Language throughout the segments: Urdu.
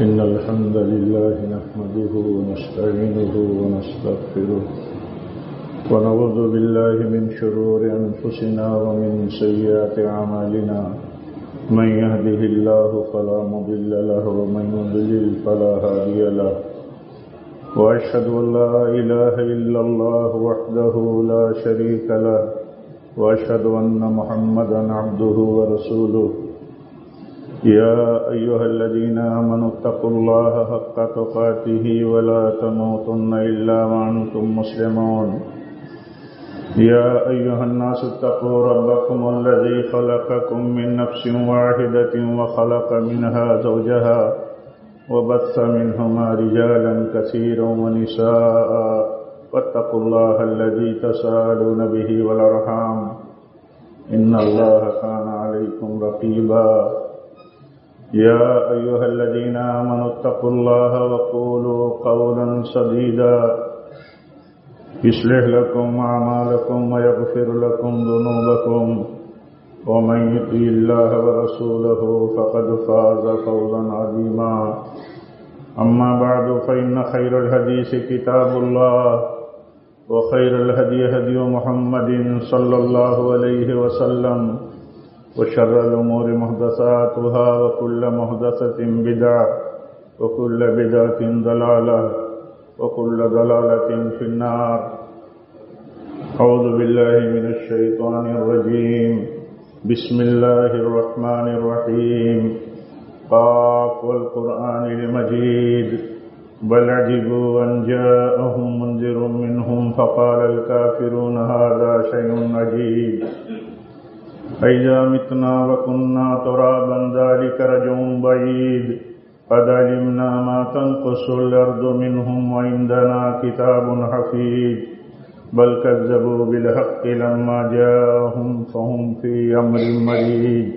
إن الحمد لله نحمده ونستعينه ونستغفره ونعوذ بالله من شرور أنفسنا ومن سيئات أعمالنا من يهده الله فلا مضل له ومن يضلل فلا هادي له وأشهد أن لا إله إلا الله وحده لا شريك له وأشهد أن محمدا عبده ورسوله يا أيها الذين آمنوا اتقوا الله حق تقاته ولا تموتن إلا وأنتم مسلمون يا أيها الناس اتقوا ربكم الذي خلقكم من نفس واحدة وخلق منها زوجها وبث منهما رجالا كثيرا ونساء واتقوا الله الذي تساءلون به والأرحام إن الله كان عليكم رقيبا يا أيها الذين آمنوا اتقوا الله وقولوا قولا سديدا يصلح لكم أعمالكم ويغفر لكم ذنوبكم ومن يطع الله ورسوله فقد فاز فوزا عظيما أما بعد فإن خير الحديث كتاب الله وخير الهدي هدي محمد صلى الله عليه وسلم وشر الأمور محدثاتها وكل محدثة بدعة وكل بدعة ضلالة وكل ضلالة في النار. أعوذ بالله من الشيطان الرجيم. بسم الله الرحمن الرحيم. قاف والقرآن المجيد بل عجبوا أن جاءهم منذر منهم فقال الكافرون هذا شيء عجيب أَإِذَا مِتْنَا وَكُنَّا تُرَابًا ذَلِكَ رَجْعٌ بَعِيدٌ قَدْ عَلِمْنَا مَا تَنقُصُ الْأَرْضُ مِنْهُمْ وَعِندَنَا كِتَابٌ حَفِيظٌ بَلْ كَذَّبُوا بِالْحَقِّ لَمَّا جَاءَهُمْ فَهُمْ فِي أَمْرٍ مَّرِيجٍ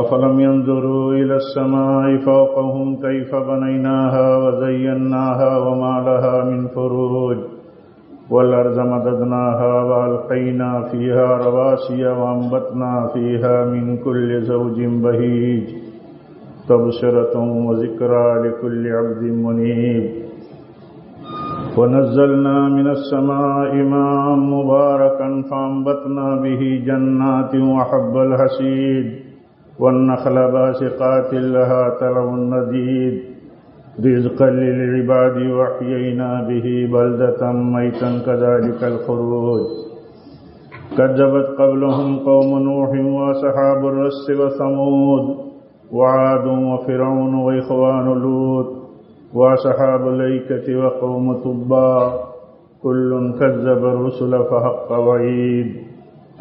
أَفَلَمْ يَنظُرُوا إِلَى السَّمَاءِ فَوْقَهُمْ كَيْفَ بَنَيْنَاهَا وَزَيَّنَّاهَا وَمَا لَهَا مِنْ فُرُوجٍ والأرض مددناها وألقينا فيها رواسي وأنبتنا فيها من كل زوج بهيج تبصرة وذكرى لكل عبد منيب ونزلنا من السماء ماء مباركا فأنبتنا به جنات وحب الحصيد والنخل باسقات لها طلع نضيد رزقا للعباد وأحيينا به بلدة ميتا كذلك الخروج كذبت قبلهم قوم نوح وأصحاب الرس وثمود وعاد وفرعون وإخوان لوط وأصحاب الأيكة وقوم تبع كل كذب الرسل فحق وعيد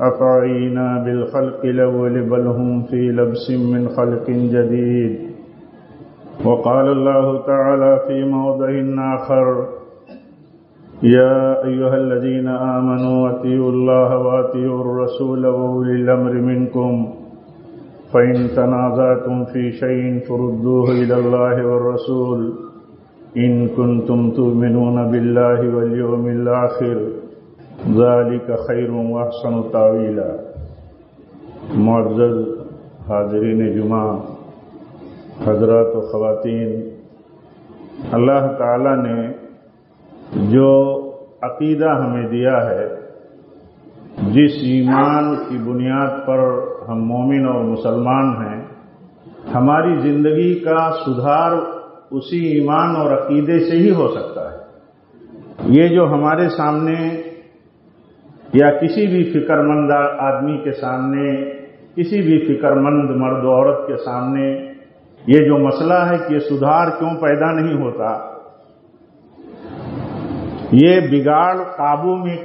أفعينا بالخلق الأول بل هم في لبس من خلق جديد. وقال الله تعالى في موضع آخر يا أيها الذين آمنوا أطيعوا الله وأطيعوا الرسول وأولي الأمر منكم فإن تنازعتم في شيء فردوه إلى الله والرسول إن كنتم تؤمنون بالله واليوم الآخر ذلك خير وأحسن تأويلا. معزز حاضرین جمعہ، حضرات و خواتین، اللہ تعالیٰ نے جو عقیدہ ہمیں دیا ہے، جس ایمان کی بنیاد پر ہم مومن اور مسلمان ہیں، ہماری زندگی کا سدھار اسی ایمان اور عقیدے سے ہی ہو سکتا ہے. یہ جو ہمارے سامنے یا کسی بھی فکر مند آدمی کے سامنے، کسی بھی فکر مند مرد و عورت کے سامنے یہ جو مسئلہ ہے کہ یہ سدھار کیوں پیدا نہیں ہوتا، یہ بگاڑ قابو میں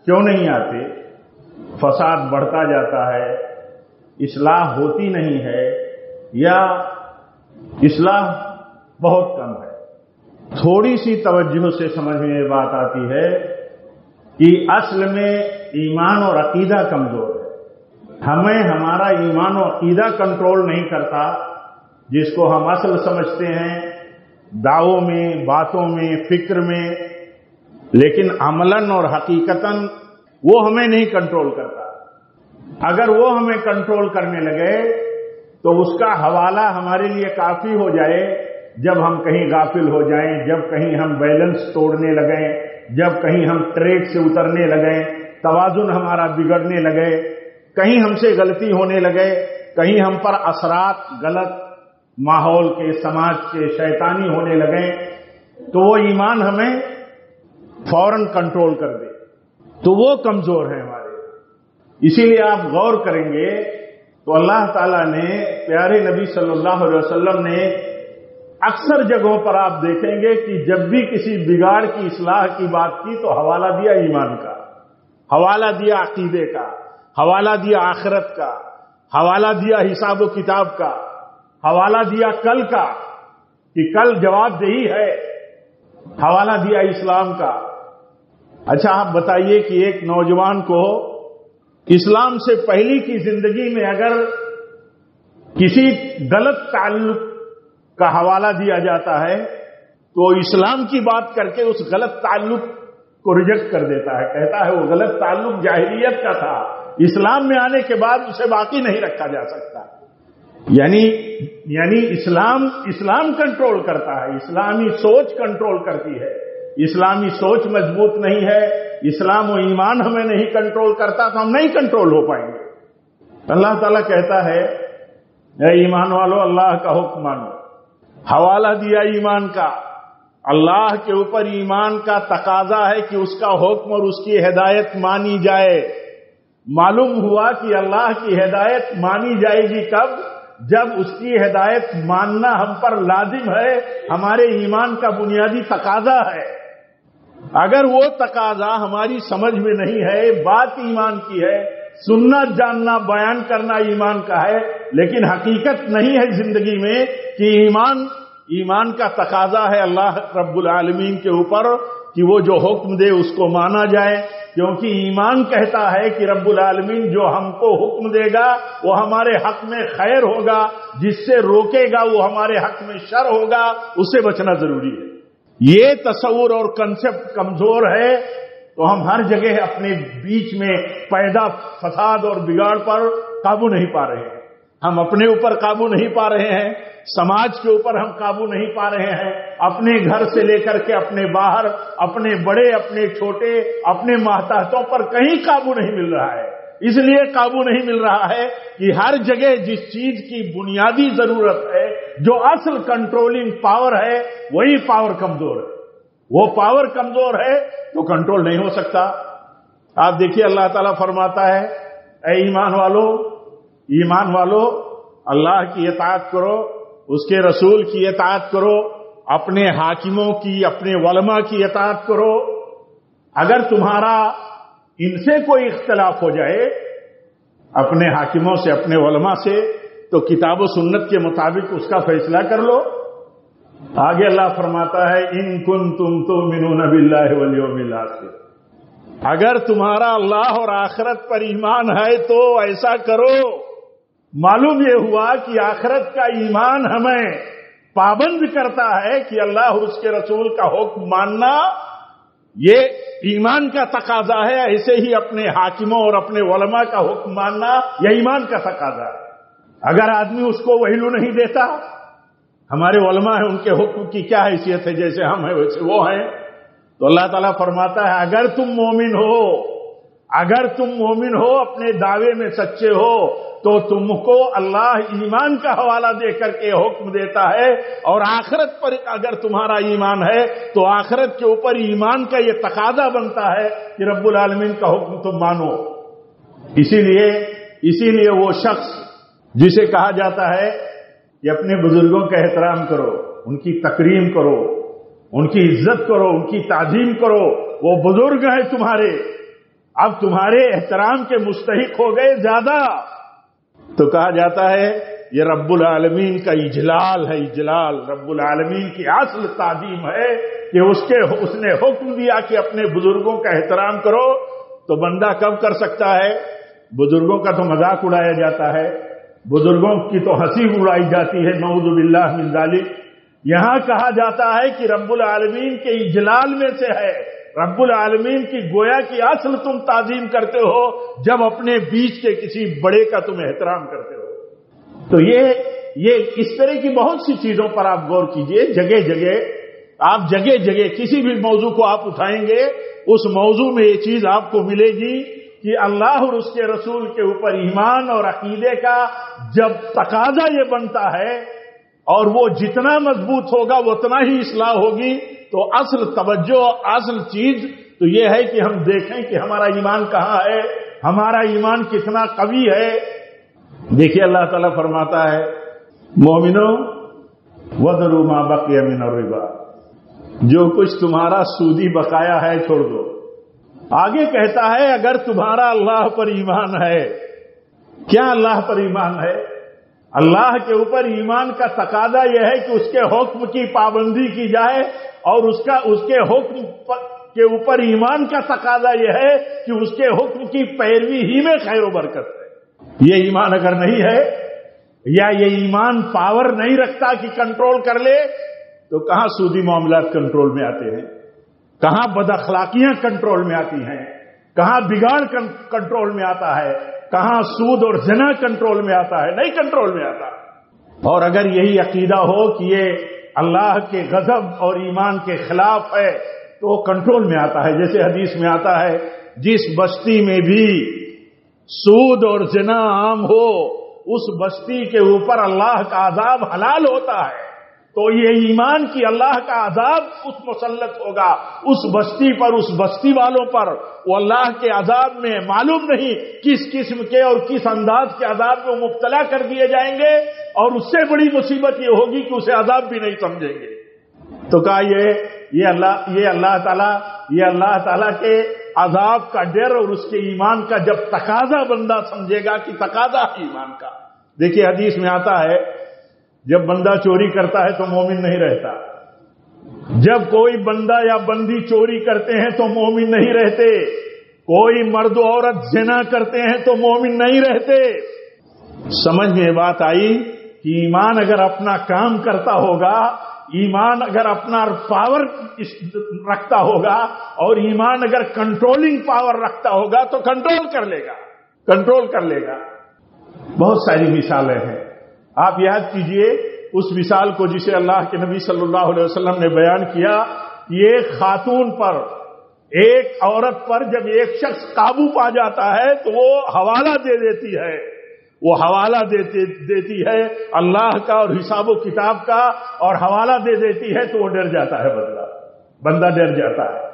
کیوں نہیں آتے، فساد بڑھتا جاتا ہے، اصلاح ہوتی نہیں ہے یا اصلاح بہت کم ہے، تھوڑی سی توجہ سے سمجھ میں یہ بات آتی ہے کہ اصل میں ایمان اور عقیدہ کمزور ہے. ہمیں ہمارا ایمان و عقیدہ کنٹرول نہیں کرتا، جس کو ہم اصل سمجھتے ہیں دعووں میں، باتوں میں، فکر میں، لیکن عملاً اور حقیقتاً وہ ہمیں نہیں کنٹرول کرتا. اگر وہ ہمیں کنٹرول کرنے لگے تو اس کا حوالہ ہمارے لیے کافی ہو جائے جب ہم کہیں غافل ہو جائیں، جب کہیں ہم بیلنس توڑنے لگیں، جب کہیں ہم ٹریک سے اترنے لگیں، توازن ہمارا بگڑنے لگے، کہیں ہم سے غلطی ہونے لگے، کہیں ہم پر اثرات غلط ماحول کے، سماج کے، شیطانی ہونے لگیں، تو وہ ایمان ہمیں فوراً کنٹرول کر دے، تو وہ کمزور ہیں ہمارے۔ اسی لیے آپ غور کریں گے تو اللہ تعالیٰ نے، پیارے نبی صلی اللہ علیہ وسلم نے اکثر جگہوں پر آپ دیکھیں گے کہ جب بھی کسی بگاڑ کی اصلاح کی بات کی تو حوالہ دیا ایمان کا، حوالہ دیا عقیدے کا، حوالہ دیا آخرت کا، حوالہ دیا حساب و کتاب کا، حوالہ دیا کل کا کہ کل جواب دہی ہے، حوالہ دیا اسلام کا۔ اچھا آپ بتائیے کہ ایک نوجوان کو اسلام سے پہلی کی زندگی میں اگر کسی غلط تعلق کا حوالہ دیا جاتا ہے تو اسلام کی بات کر کے اس غلط تعلق کو ریجیکٹ کر دیتا ہے، کہتا ہے وہ غلط تعلق جاہلیت کا تھا، اسلام میں آنے کے بعد اسے باقی نہیں رکھا جا سکتا۔ یعنی اسلام کنٹرول کرتا ہے، اسلامی سوچ کنٹرول کرتی ہے، اسلامی سوچ مضبوط نہیں ہے، اسلام و ایمان ہمیں نہیں کنٹرول کرتا تو ہم نہیں کنٹرول ہو پائیں گے۔ اللہ تعالیٰ کہتا ہے اے ایمان والو اللہ کا حکم مانو، حوالہ دیا ایمان کا۔ اللہ کے اوپر ایمان کا تقاضا ہے کہ اس کا حکم اور اس کی ہدایت مانی جائے۔ معلوم ہوا کہ اللہ کی ہدایت مانی جائے گی کب؟ جب اس کی ہدایت ماننا ہم پر لازم ہے، ہمارے ایمان کا بنیادی تقاضا ہے۔ اگر وہ تقاضا ہماری سمجھ میں نہیں ہے، بات ایمان کی ہے، سننا جاننا بیان کرنا ایمان کا ہے، لیکن حقیقت نہیں ہے زندگی میں کہ ایمان کا تقاضا ہے اللہ رب العالمین کے اوپر کہ وہ جو حکم دے اس کو مانا جائے، کیونکہ ایمان کہتا ہے کہ رب العالمین جو ہم کو حکم دے گا وہ ہمارے حق میں خیر ہوگا، جس سے روکے گا وہ ہمارے حق میں شر ہوگا، اس سے بچنا ضروری ہے۔ یہ تصور اور کنسپٹ کمزور ہے تو ہم ہر جگہ اپنے بیچ میں پیدا فساد اور بگاڑ پر قابو نہیں پا رہے ہیں، ہم اپنے اوپر قابو نہیں پا رہے ہیں، سماج کے اوپر ہم قابو نہیں پا رہے ہیں، اپنے گھر سے لے کر کے اپنے باہر، اپنے بڑے اپنے چھوٹے، اپنے ماتحتوں پر کہیں قابو نہیں مل رہا ہے۔ اس لیے قابو نہیں مل رہا ہے کہ ہر جگہ جس چیز کی بنیادی ضرورت ہے، جو اصل کنٹرولنگ پاور ہے، وہی پاور کمزور ہے۔ وہ پاور کمزور ہے تو کنٹرول نہیں ہو سکتا۔ آپ دیکھیے اللہ تعالیٰ فرماتا ہے اے ایمان والو اللہ کی اطاعت کرو، اس کے رسول کی اطاعت کرو، اپنے حاکموں کی، اپنے علماء کی اطاعت کرو۔ اگر تمہارا ان سے کوئی اختلاف ہو جائے، اپنے حاکموں سے، اپنے علماء سے، تو کتاب و سنت کے مطابق اس کا فیصلہ کر لو۔ آگے اللہ فرماتا ہے ان کنتم تؤمنون باللہ والیوم الآخر، اگر تمہارا اللہ اور آخرت پر ایمان ہے تو ایسا کرو۔ معلوم یہ ہوا کہ آخرت کا ایمان ہمیں پابند کرتا ہے کہ اللہ اور اس کے رسول کا حکم ماننا یہ ایمان کا تقاضا ہے، ایسے ہی اپنے حاکموں اور اپنے علماء کا حکم ماننا یہ ایمان کا تقاضا ہے۔ اگر آدمی اس کو ویلو نہیں دیتا، ہمارے علماء ہیں ان کے حکم کی کیا حیثیت ہے، جیسے ہم ہیں ویسے وہ ہیں، تو اللہ تعالیٰ فرماتا ہے اگر تم مومن ہو اپنے دعوے میں سچے ہو تو تم کو اللہ ایمان کا حوالہ دے کر کے حکم دیتا ہے، اور آخرت پر اگر تمہارا ایمان ہے تو آخرت کے اوپر ایمان کا یہ تقاضا بنتا ہے کہ رب العالمین کا حکم تم مانو۔ اسی لیے وہ شخص جسے کہا جاتا ہے کہ اپنے بزرگوں کا احترام کرو، ان کی تکریم کرو، ان کی عزت کرو، ان کی تعظیم کرو، وہ بزرگ ہیں تمہارے، اب تمہارے احترام کے مستحق ہو گئے زیادہ، تو کہا جاتا ہے یہ رب العالمین کا اجلال ہے، اجلال رب العالمین کی اصل تعظیم ہے کہ اس نے حکم دیا کہ اپنے بزرگوں کا احترام کرو۔ تو بندہ کب کر سکتا ہے؟ بزرگوں کا تو مذاق اڑایا جاتا ہے، بزرگوں کی تو ہنسی اڑائی جاتی ہے، نعوذ باللہ من ذالک۔ یہاں کہا جاتا ہے کہ رب العالمین کے اجلال میں سے ہے، رب العالمین کی گویا کی اصل تم تعظیم کرتے ہو جب اپنے بیچ کے کسی بڑے کا تم احترام کرتے ہو۔ تو یہ اس طرح کی بہت سی چیزوں پر آپ غور کیجئے. جگہ جگہ آپ جگہ کسی بھی موضوع کو آپ اٹھائیں گے اس موضوع میں یہ چیز آپ کو ملے گی کہ اللہ اور اس کے رسول کے اوپر ایمان اور عقیدے کا جب تقاضا یہ بنتا ہے اور وہ جتنا مضبوط ہوگا اتنا ہی اصلاح ہوگی. تو اصل توجہ اصل چیز تو یہ ہے کہ ہم دیکھیں کہ ہمارا ایمان کہاں ہے, ہمارا ایمان کتنا قوی ہے. دیکھیے اللہ تعالیٰ فرماتا ہے مومنو وذروا ما بقی من الربا, جو کچھ تمہارا سودی بقایا ہے چھوڑ دو. آگے کہتا ہے اگر تمہارا اللہ پر ایمان ہے. کیا اللہ پر ایمان ہے؟ اللہ کے اوپر ایمان کا تقاضا یہ ہے کہ اس کے حکم کی پابندی کی جائے اور اس کے حکم کے اوپر ایمان کا تقاضا یہ ہے کہ اس کے حکم کی پیروی ہی میں خیر و برکت ہے. یہ ایمان اگر نہیں ہے یا یہ ایمان پاور نہیں رکھتا کہ کنٹرول کر لے تو کہاں سودی معاملات کنٹرول میں آتے ہیں, کہاں بد اخلاقیاں کنٹرول میں آتی ہیں, کہاں بگاڑ کنٹرول میں آتا ہے, کہاں سود اور زنا کنٹرول میں آتا ہے؟ نہیں کنٹرول میں آتا. اور اگر یہی عقیدہ ہو کہ یہ اللہ کے غضب اور ایمان کے خلاف ہے تو وہ کنٹرول میں آتا ہے. جیسے حدیث میں آتا ہے جس بستی میں بھی سود اور زنا عام ہو اس بستی کے اوپر اللہ کا عذاب حلال ہوتا ہے. تو یہ ایمان کی اللہ کا عذاب اس مسلط ہوگا اس بستی پر, اس بستی والوں پر. وہ اللہ کے عذاب میں معلوم نہیں کس قسم کے اور کس انداز کے عذاب میں مبتلا کر دیے جائیں گے, اور اس سے بڑی مصیبت یہ ہوگی کہ اسے عذاب بھی نہیں سمجھیں گے. تو کہا یہ اللہ تعالیٰ کے عذاب کا ڈر اور اس کے ایمان کا جب تقاضا بندہ سمجھے گا کہ تقاضا ہے ایمان کا. دیکھیے حدیث میں آتا ہے جب بندہ چوری کرتا ہے تو مومن نہیں رہتا, جب کوئی بندہ یا بندی چوری کرتے ہیں تو مومن نہیں رہتے, کوئی مرد و عورت زنا کرتے ہیں تو مومن نہیں رہتے. سمجھ میں بات آئی کہ ایمان اگر اپنا کام کرتا ہوگا, ایمان اگر اپنا پاور رکھتا ہوگا اور ایمان اگر کنٹرولنگ پاور رکھتا ہوگا تو کنٹرول کر لے گا. بہت ساری مثالیں ہیں. آپ یاد کیجئے اس مثال کو جسے اللہ کے نبی صلی اللہ علیہ وسلم نے بیان کیا. ایک خاتون پر, ایک عورت پر جب ایک شخص قابو پا جاتا ہے تو وہ حوالہ دے دیتی ہے, وہ حوالہ دیتی ہے اللہ کا اور حساب و کتاب کا, اور حوالہ دے دیتی ہے تو وہ ڈر جاتا ہے, بندہ ڈر جاتا ہے.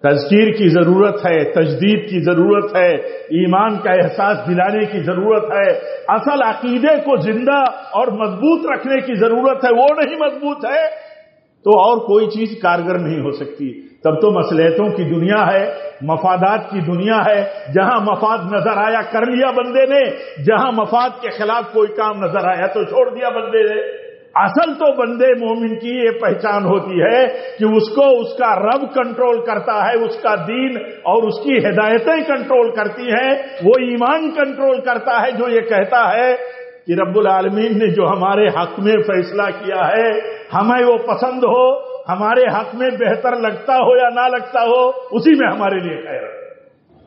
تذکیر کی ضرورت ہے, تجدید کی ضرورت ہے, ایمان کا احساس دلانے کی ضرورت ہے, اصل عقیدے کو زندہ اور مضبوط رکھنے کی ضرورت ہے. وہ نہیں مضبوط ہے تو اور کوئی چیز کارگر نہیں ہو سکتی. تب تو مصلحتوں کی دنیا ہے, مفادات کی دنیا ہے. جہاں مفاد نظر آیا کر لیا بندے نے, جہاں مفاد کے خلاف کوئی کام نظر آیا تو چھوڑ دیا بندے نے. اصل تو بندے مومن کی یہ پہچان ہوتی ہے کہ اس کو اس کا رب کنٹرول کرتا ہے, اس کا دین اور اس کی ہدایتیں کنٹرول کرتی ہیں. وہ ایمان کنٹرول کرتا ہے جو یہ کہتا ہے کہ رب العالمین نے جو ہمارے حق میں فیصلہ کیا ہے ہمیں وہ پسند ہو, ہمارے حق میں بہتر لگتا ہو یا نہ لگتا ہو, اسی میں ہمارے لیے خیر ہے.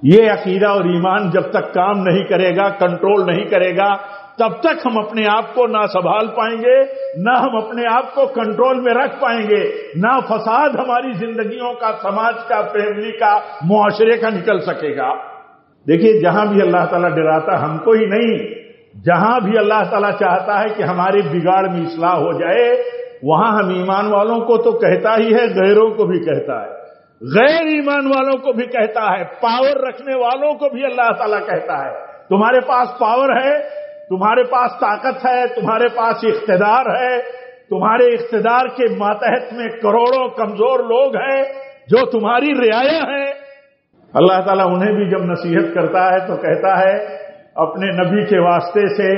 یہ عقیدہ اور ایمان جب تک کام نہیں کرے گا, کنٹرول نہیں کرے گا, تب تک ہم اپنے آپ کو نہ سنبھال پائیں گے, نہ ہم اپنے آپ کو کنٹرول میں رکھ پائیں گے, نہ فساد ہماری زندگیوں کا, سماج کا, فیملی کا, معاشرے کا نکل سکے گا. دیکھیے جہاں بھی اللہ تعالیٰ ڈراتا ہم کو ہی نہیں, جہاں بھی اللہ تعالیٰ چاہتا ہے کہ ہمارے بگاڑ میں اصلاح ہو جائے وہاں ہم ایمان والوں کو تو کہتا ہی ہے, غیروں کو بھی کہتا ہے, غیر ایمان والوں کو بھی کہتا ہے, پاور رکھنے والوں کو بھی اللہ تعالیٰ کہتا ہے تمہارے پاس پاور ہے, تمہارے پاس طاقت ہے, تمہارے پاس اقتدار ہے, تمہارے اقتدار کے ماتحت میں کروڑوں کمزور لوگ ہیں جو تمہاری رعایا ہیں. اللہ تعالیٰ انہیں بھی جب نصیحت کرتا ہے تو کہتا ہے اپنے نبی کے واسطے سے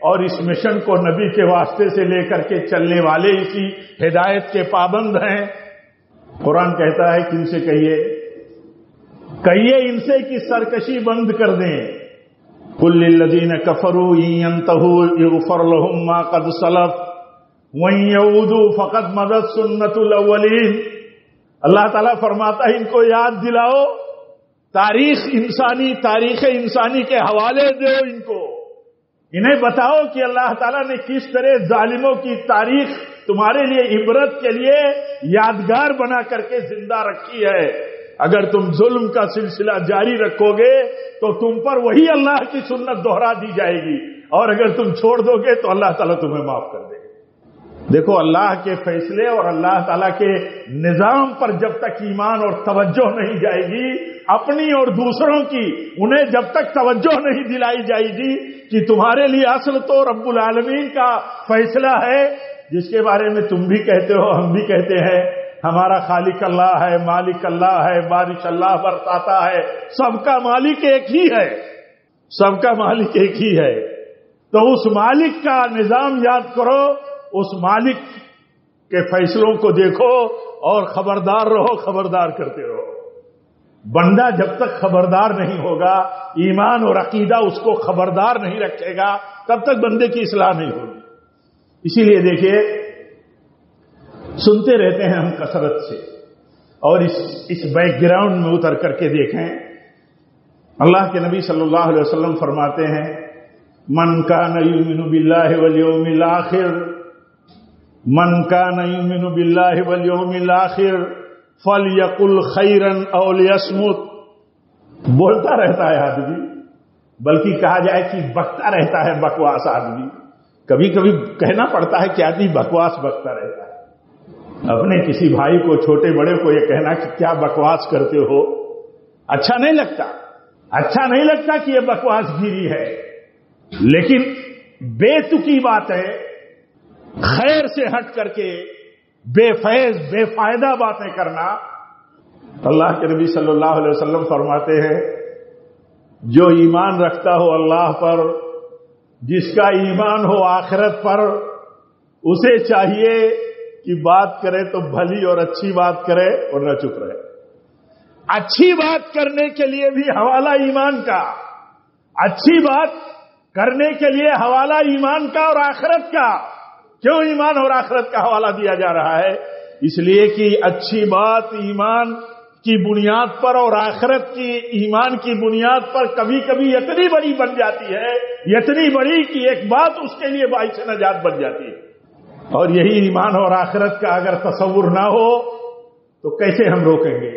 اور اس مشن کو نبی کے واسطے سے لے کر کے چلنے والے اسی ہدایت کے پابند ہیں. قرآن کہتا ہے کہ ان سے کہیے ان سے کہ سرکشی بند کر دیں. قل للذین کفروا ان ينتهوا یغفر لهم ما قد سلف وان يعودوا فقد مضت سنت الاولین. اللہ تعالیٰ فرماتا ہے ان کو یاد دلاؤ, تاریخ انسانی کے حوالے دو ان کو, انہیں بتاؤ کہ اللہ تعالیٰ نے کس طرح ظالموں کی تاریخ تمہارے لیے عبرت کے لیے یادگار بنا کر کے زندہ رکھی ہے. اگر تم ظلم کا سلسلہ جاری رکھو گے تو تم پر وہی اللہ کی سنت دوہرا دی جائے گی، اور اگر تم چھوڑ دو گے تو اللہ تعالیٰ تمہیں معاف کر دے گا. دیکھو اللہ کے فیصلے اور اللہ تعالیٰ کے نظام پر جب تک ایمان اور توجہ نہیں جائے گی، اپنی اور دوسروں کی انہیں جب تک توجہ نہیں دلائی جائے گی کہ تمہارے لیے اصل تو رب العالمین کا فیصلہ ہے، جس کے بارے میں تم بھی کہتے ہو ہم بھی کہتے ہیں ہمارا خالق اللہ ہے، مالک اللہ ہے، بارش اللہ برساتا ہے، سب کا مالک ایک ہی ہے، سب کا مالک ایک ہی ہے. تو اس مالک کا نظام یاد کرو، اس مالک کے فیصلوں کو دیکھو اور خبردار رہو، خبردار کرتے رہو. بندہ جب تک خبردار نہیں ہوگا، ایمان اور عقیدہ اس کو خبردار نہیں رکھے گا، تب تک بندے کی اصلاح نہیں ہوگی. اسی لیے دیکھیے سنتے رہتے ہیں ہم کثرت سے، اور اس بیک گراؤنڈ میں اتر کر کے دیکھیں. اللہ کے نبی صلی اللہ علیہ وسلم فرماتے ہیں من کان یؤمن باللہ والیوم الآخر، من کان یؤمن باللہ والیوم الآخر فلیقل خیرا او لیصمت. بولتا رہتا ہے آدمی، بلکہ کہا جائے کہ بکتا رہتا ہے بکواس آدمی. کبھی کبھی کہنا پڑتا ہے کہ آدمی بکواس بکتا رہتا ہے. اپنے کسی بھائی کو، چھوٹے بڑے کو یہ کہنا کہ کیا بکواس کرتے ہو، اچھا نہیں لگتا. اچھا نہیں لگتا کہ یہ بکواس گیری ہے، لیکن بے تکی بات ہے، خیر سے ہٹ کر کے بے فیض بے فائدہ باتیں کرنا. اللہ کے نبی صلی اللہ علیہ وسلم فرماتے ہیں جو ایمان رکھتا ہو اللہ پر، جس کا ایمان ہو آخرت پر، اسے چاہیے کہ بات کرے تو بھلی اور اچھی بات کرے اور نہ چپ رہے. اچھی بات کرنے کے لیے بھی حوالہ ایمان کا، اچھی بات کرنے کے لیے حوالہ ایمان کا اور آخرت کا. کیوں ایمان اور آخرت کا حوالہ دیا جا رہا ہے؟ اس لیے کہ اچھی بات ایمان کی بنیاد پر اور آخرت کی ایمان کی بنیاد پر کبھی کبھی اتنی بڑی بن جاتی ہے، اتنی بڑی کہ ایک بات اس کے لیے باعث نجات بن جاتی ہے. اور یہی ایمان اور آخرت کا اگر تصور نہ ہو تو کیسے ہم روکیں گے؟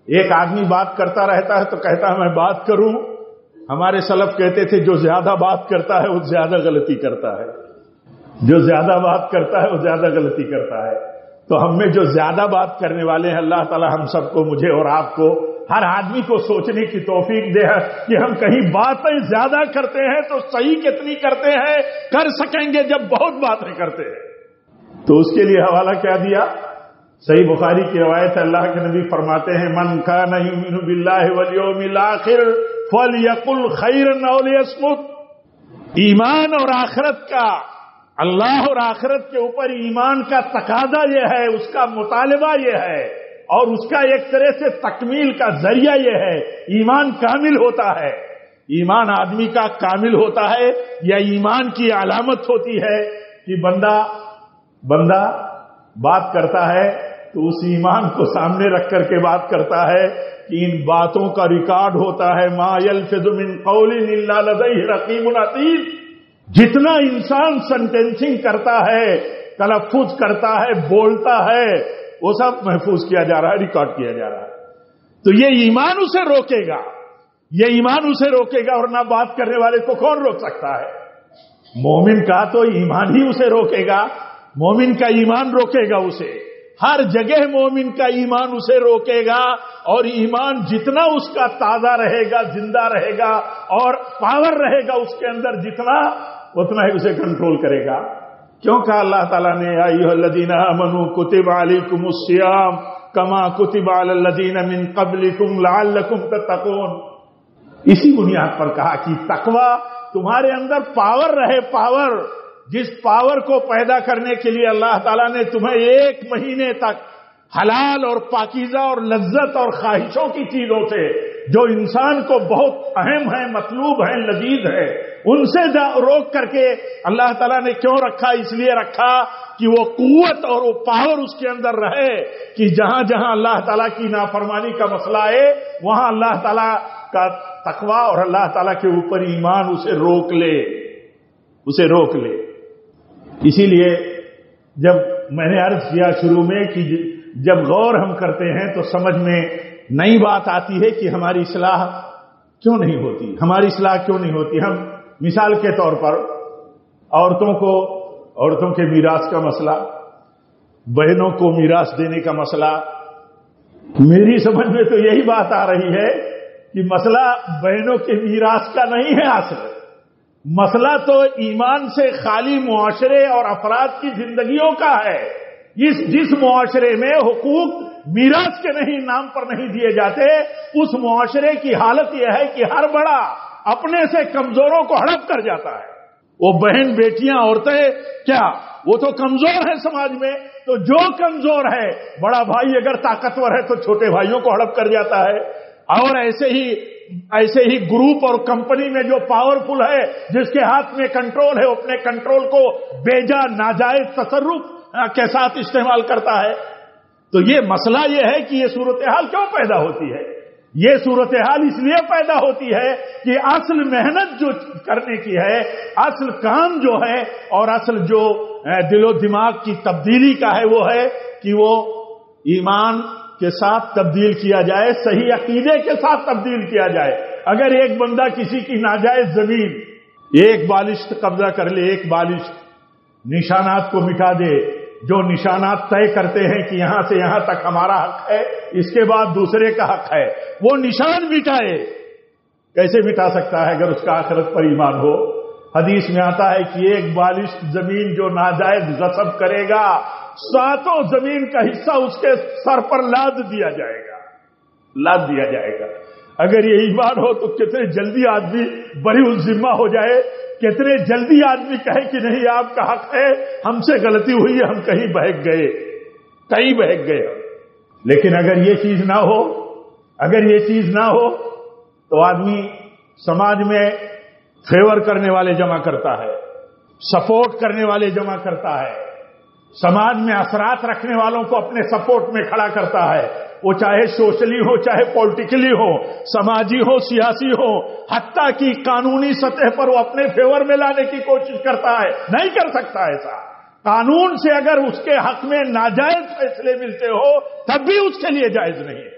ایک آدمی بات کرتا رہتا ہے تو کہتا ہے میں بات کروں. ہمارے سلف کہتے تھے جو زیادہ بات کرتا ہے وہ زیادہ غلطی کرتا ہے، جو زیادہ بات کرتا ہے وہ زیادہ غلطی کرتا ہے. تو ہم میں جو زیادہ بات کرنے والے ہیں، اللہ تعالی ہم سب کو، مجھے اور آپ کو، ہر آدمی کو سوچنے کی توفیق دے کہ ہم کہیں باتیں زیادہ کرتے ہیں تو صحیح کتنی کرتے ہیں، کر سکیں گے جب بہت باتیں کرتے ہیں. تو اس کے لیے حوالہ کیا دیا؟ صحیح بخاری کی روایت ہے، اللہ کے نبی فرماتے ہیں من کان یؤمن باللہ والیوم الآخر فلیقل خیرا او لیصمت. ایمان اور آخرت کا، اللہ اور آخرت کے اوپر ایمان کا تقاضا یہ ہے، اس کا مطالبہ یہ ہے، اور اس کا ایک طرح سے تکمیل کا ذریعہ یہ ہے. ایمان کامل ہوتا ہے، ایمان آدمی کا کامل ہوتا ہے، یا ایمان کی علامت ہوتی ہے کہ بندہ بات کرتا ہے تو اس ایمان کو سامنے رکھ کر کے بات کرتا ہے کہ ان باتوں کا ریکارڈ ہوتا ہے. ما یلفظ من قول الا لدیہ رقیب عتید. جتنا انسان سنٹینسنگ کرتا ہے، تلفظ کرتا ہے، بولتا ہے، وہ سب محفوظ کیا جا رہا ہے، ریکارڈ کیا جا رہا ہے. تو یہ ایمان اسے روکے گا، یہ ایمان اسے روکے گا، اور نہ بات کرنے والے کو کون روک سکتا ہے؟ مومن کا تو ایمان ہی اسے روکے گا، مومن کا ایمان روکے گا اسے. ہر جگہ مومن کا ایمان اسے روکے گا، اور ایمان جتنا اس کا تازہ رہے گا، زندہ رہے گا، اور پاور رہے گا اس کے اندر جتنا، اتنا ہی اسے کنٹرول کرے گا. کیوں کہا اللہ تعالیٰ نے یا ایھا الذین آمنوا کتب علیکم الصیام کما کتب علی الذین من قبلکم لعلکم تتقون. اسی بنیاد پر کہا کہ تقوی تمہارے اندر پاور رہے. پاور، جس پاور کو پیدا کرنے کے لیے اللہ تعالیٰ نے تمہیں 1 مہینے تک حلال اور پاکیزہ اور لذت اور خواہشوں کی چیزوں سے جو انسان کو بہت اہم ہیں، مطلوب ہیں، لذیذ ہیں، ان سے روک کر کے اللہ تعالیٰ نے کیوں رکھا؟ اس لیے رکھا کہ وہ قوت اور وہ پاور اس کے اندر رہے کہ جہاں جہاں اللہ تعالیٰ کی نافرمانی کا مسئلہ ہے وہاں اللہ تعالیٰ کا تقوی اور اللہ تعالیٰ کے اوپر ایمان اسے روک لے. اسے روک لے۔ اسی لیے جب میں نے عرض کیا شروع میں کہ جب غور ہم کرتے ہیں تو سمجھ میں نئی بات آتی ہے کہ ہماری اصلاح کیوں نہیں ہوتی، ہماری اصلاح کیوں نہیں ہوتی۔ ہم مثال کے طور پر عورتوں کے میراث کا مسئلہ، بہنوں کو میراث دینے کا مسئلہ، میری سمجھ میں تو یہی بات آ رہی ہے کہ مسئلہ بہنوں کے میراث کا نہیں ہے، اصل مسئلہ تو ایمان سے خالی معاشرے اور افراد کی زندگیوں کا ہے۔ جس معاشرے میں حقوق میراث کے نام پر نہیں دیے جاتے، اس معاشرے کی حالت یہ ہے کہ ہر بڑا اپنے سے کمزوروں کو ہڑپ کر جاتا ہے۔ وہ بہن، بیٹیاں، عورتیں کیا وہ تو کمزور ہیں سماج میں، تو جو کمزور ہے، بڑا بھائی اگر طاقتور ہے تو چھوٹے بھائیوں کو ہڑپ کر جاتا ہے۔ اور ایسے ہی گروپ اور کمپنی میں جو پاورفل ہے، جس کے ہاتھ میں کنٹرول ہے، اپنے کنٹرول کو بیجا ناجائز تصرف کے ساتھ استعمال کرتا ہے۔ تو یہ مسئلہ یہ ہے کہ یہ صورتحال کیوں پیدا ہوتی ہے؟ یہ صورتحال اس لیے پیدا ہوتی ہے کہ اصل محنت جو کرنے کی ہے، اصل کام جو ہے، اور اصل جو دل و دماغ کی تبدیلی کا ہے، وہ ہے کہ وہ ایمان کے ساتھ تبدیل کیا جائے، صحیح عقیدے کے ساتھ تبدیل کیا جائے۔ اگر ایک بندہ کسی کی ناجائز زمین ایک بالشت قبضہ کر لے، ایک بالشت نشانات کو مٹا دے، جو نشانات طے کرتے ہیں کہ یہاں سے یہاں تک ہمارا حق ہے، اس کے بعد دوسرے کا حق ہے، وہ نشان مٹائے، کیسے مٹا سکتا ہے اگر اس کا آخرت پر ایمان ہو؟ حدیث میں آتا ہے کہ ایک بالشت زمین جو ناجائز غصب کرے گا، 7 زمین کا حصہ اس کے سر پر لاد دیا جائے گا۔ اگر یہ ایمان ہو تو کتنے جلدی آدمی بری الذمہ ہو جائے، کتنے جلدی آدمی کہے کہ نہیں آپ کا حق ہے، ہم سے غلطی ہوئی ہے، ہم کہیں بہک گئے۔ لیکن اگر یہ چیز نہ ہو تو آدمی سماج میں فیور کرنے والے جمع کرتا ہے، سپورٹ کرنے والے جمع کرتا ہے، سماج میں اثرات رکھنے والوں کو اپنے سپورٹ میں کھڑا کرتا ہے، وہ چاہے سوشلی ہو، چاہے پولیٹیکلی ہو، سماجی ہو، سیاسی ہو، حتیٰ کہ قانونی سطح پر وہ اپنے فیور میں لانے کی کوشش کرتا ہے۔ نہیں کر سکتا ایسا۔ قانون سے اگر اس کے حق میں ناجائز فیصلے ملتے ہو تب بھی اس کے لیے جائز نہیں ہے۔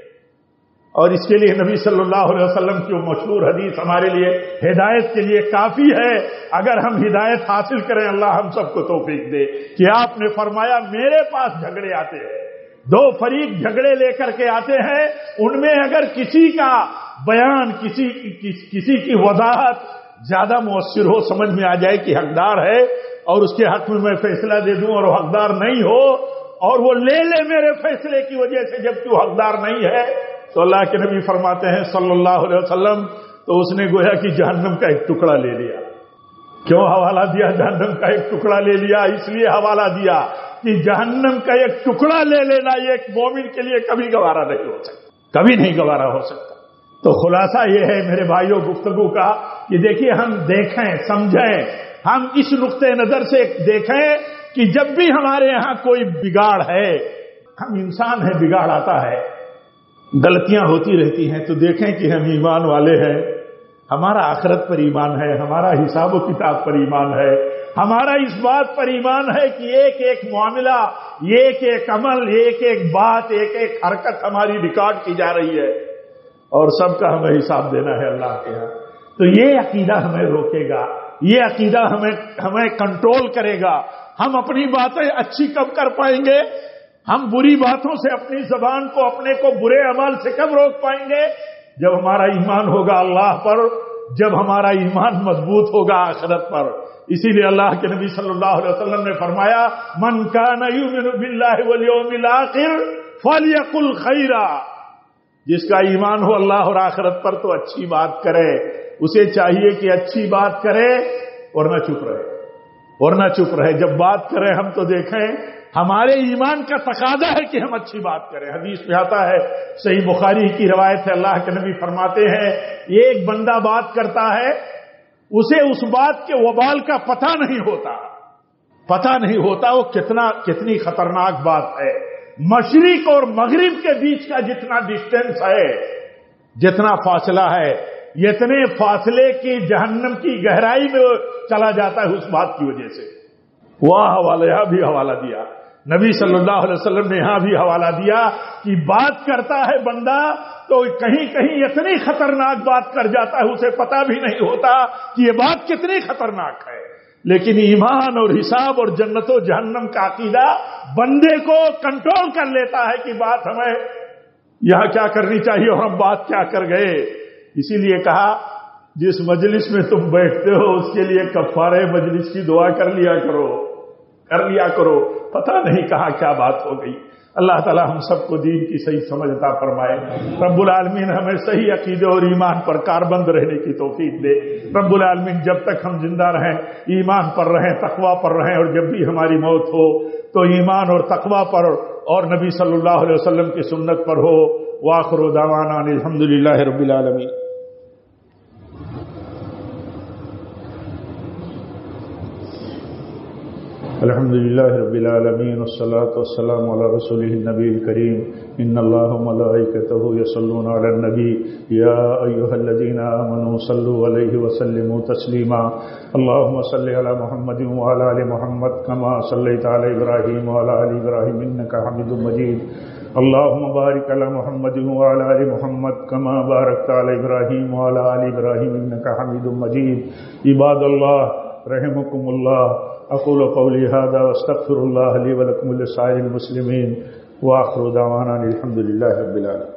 اور اس کے لیے نبی صلی اللہ علیہ وسلم کی مشہور حدیث ہمارے لیے ہدایت کے لیے کافی ہے۔ اگر ہم ہدایت حاصل کریں، اللہ ہم سب کو توفیق دے، کہ آپ نے فرمایا میرے پاس جھگڑے آتے ہیں، 2 فریق جھگڑے لے کر کے آتے ہیں، ان میں اگر کسی کا بیان، کسی کی وضاحت زیادہ مؤثر ہو، سمجھ میں آ جائے کہ حقدار ہے اور اس کے حق میں فیصلہ دے دوں، اور وہ حقدار نہیں ہو اور وہ لے میرے فیصلے کی وجہ سے جبکہ وہ حقدار نہیں ہے، تو اللہ کے نبی فرماتے ہیں صلی اللہ علیہ وسلم، تو اس نے گویا کہ جہنم کا ایک ٹکڑا لے لیا۔ کیوں حوالہ دیا جہنم کا ایک ٹکڑا لے لیا؟ اس لیے حوالہ دیا کہ جہنم کا ایک ٹکڑا لے لینا یہ ایک مومن کے لیے کبھی گوارا نہیں ہو سکتا، کبھی نہیں گوارا ہو سکتا۔ تو خلاصہ یہ ہے میرے بھائیوں گفتگو کا کہ دیکھیے، ہم دیکھیں، سمجھیں، ہم اس نقطۂ نظر سے دیکھیں کہ جب بھی ہمارے یہاں کوئی بگاڑ ہے، ہم انسان ہیں، بگاڑ آتا ہے، غلطیاں ہوتی رہتی ہیں، تو دیکھیں کہ ہم ایمان والے ہیں، ہمارا آخرت پر ایمان ہے، ہمارا حساب و کتاب پر ایمان ہے، ہمارا اس بات پر ایمان ہے کہ ایک ایک معاملہ، ایک ایک عمل، ایک ایک بات، ایک ایک حرکت ہماری ریکارڈ کی جا رہی ہے اور سب کا ہمیں حساب دینا ہے اللہ کے ہاں۔ تو یہ عقیدہ ہمیں روکے گا، یہ عقیدہ ہمیں کنٹرول کرے گا۔ ہم اپنی باتیں اچھی کب کر پائیں گے؟ ہم بری باتوں سے اپنی زبان کو، اپنے کو برے عمل سے کب روک پائیں گے؟ جب ہمارا ایمان ہوگا اللہ پر، جب ہمارا ایمان مضبوط ہوگا آخرت پر۔ اسی لیے اللہ کے نبی صلی اللہ علیہ وسلم نے فرمایا، من کان یؤمن باللہ والیوم الآخر فلیقل خیرا، جس کا ایمان ہو اللہ اور آخرت پر تو اچھی بات کرے، اسے چاہیے کہ اچھی بات کرے ورنہ چپ رہے۔ جب بات کریں ہم تو دیکھیں ہمارے ایمان کا تقاضا ہے کہ ہم اچھی بات کریں۔ حدیث میں آتا ہے، صحیح بخاری کی روایت ہے، اللہ کے نبی فرماتے ہیں، ایک بندہ بات کرتا ہے، اسے اس بات کے وبال کا پتہ نہیں ہوتا وہ کتنی خطرناک بات ہے۔ مشرق اور مغرب کے بیچ کا جتنا ڈسٹینس ہے، جتنا فاصلہ ہے، یہ اتنے فاصلے کی جہنم کی گہرائی میں چلا جاتا ہے اس بات کی وجہ سے. وہاں حوالہ، یہاں بھی حوالہ دیا نبی صلی اللہ علیہ وسلم نے، یہاں بھی حوالہ دیا کہ بات کرتا ہے بندہ تو کہیں کہیں اتنی خطرناک بات کر جاتا ہے اسے پتہ بھی نہیں ہوتا کہ یہ بات کتنی خطرناک ہے. لیکن ایمان اور حساب اور جنت و جہنم کا عقیدہ بندے کو کنٹرول کر لیتا ہے کہ بات ہمیں یہاں کیا کرنی چاہیے اور ہم بات کیا کر گئے. اسی لیے کہا جس مجلس میں تم بیٹھتے ہو اس کے لیے کفارہ مجلس کی دعا کر لیا کرو، پتہ نہیں کہاں کیا بات ہو گئی. اللہ تعالی ہم سب کو دین کی صحیح سمجھ عطا فرمائے. رب العالمین ہمیں صحیح عقیدے اور ایمان پر کاربند رہنے کی توفیق دے. رب العالمین جب تک ہم زندہ رہیں ایمان پر رہیں، تقوی پر رہیں، اور جب بھی ہماری موت ہو تو ایمان اور تقوی پر اور نبی صلی اللہ علیہ وسلم کی سنت پر ہو. وآخر دعوانا الحمدللہ رب العالمین. الحمد للہ رب العالمین والصلاة والسلام علی رسولہ النبی الکریم. ان اللہ وملائکتہ یصلون علی النبی یا ایھا الذین آمنوا صلوا علیہ وسلموا تسلیما. اللهم صل علی محمد وعلی آل محمد کما صلیت علی ابراہیم وعلی آل ابراہیم انک حمید مجید. اللهم بارک علی محمد وعلی آل محمد کما بارکت علی ابراہیم وعلی آل ابراہیم انک حمید مجید. عباد اللہ رحمکم اللہ. اقول قولی هذا واستغفر الله لي ولكم ولسائر المسلمين واخر دعوانا الحمد لله رب العالمين.